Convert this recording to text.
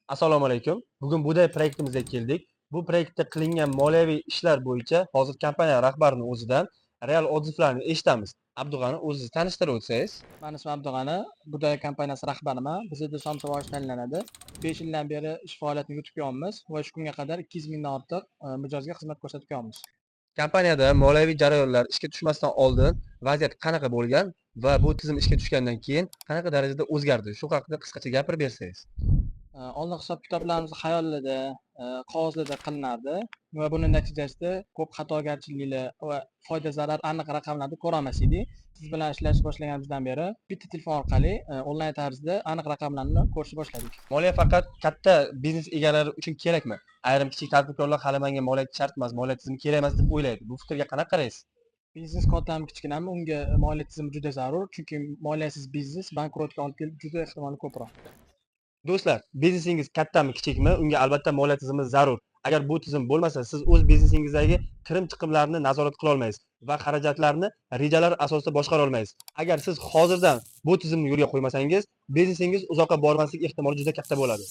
Assalomu alaykum. Bugun Buday proyektimizga keldik. Bu proyektda qilingan moliyaviy ishlar bo'yicha hozir kompaniya rahbarining o'zidan real odzivlarni eshitamiz. Abdug'ani o'zingizni tanishtirib o'tsangiz. Mani ismim Abdug'ani, Buday kompaniyasi rahbariman. Biz esa somsavosh tanlanadi. 5 yildan beri ish faoliyatini yuritib kelyapmiz va shu kunga qadar 200 mingdan ortiq mijozga xizmat ko'rsatib kelyapmiz. Kompaniyada moliyaviy jarayonlar ishga tushmasdan oldin vaziyat qanaqa bo'lgan va bu tizim ishga tushgandan keyin qanaqa darajada o'zgardi? Shu haqida qisqacha gapirib bersangiz. Oldin hisob-kitoblarimiz xayolida, qog'ozlarda qilinardi va buning natijasida ko'p xatogarchiliklar va foyda-zarar aniq raqamlarni ko'rolmas edik. Siz bilan ishlashni boshlaganimizdan beri bitta telefon orqali onlayn tarzda aniq raqamlarni ko'rishni boshladik. Moliya faqat katta biznes egalari uchun kerakmi? Ayrim kichik tadbirkorlar hali menga moliya shart emas, moliya tizimi kerak emas deb o'ylaydi. Bu fikrga qanaqa qaraysiz? Biznes kattami kichkinami, unga moliya tizimi juda zarur, chunki moliyasiz biznes bankrotga olib kelib juda ehtimoli ko'proq. Do'stlar, biznesingiz kattami, kichikmi, unga albatta moliya tizimi zarur. Agar bu tizim bo'lmasa, siz o'z biznesingizdagi kirim-chiqimlarni nazorat qila olmaysiz va xarajatlarni rejalar asosida boshqara olmaysiz. Agar siz hozirdan bu tizimni yo'lga qo'ymasangiz, biznesingiz uzoqqa bormaslik ehtimoli juda katta bo'ladi.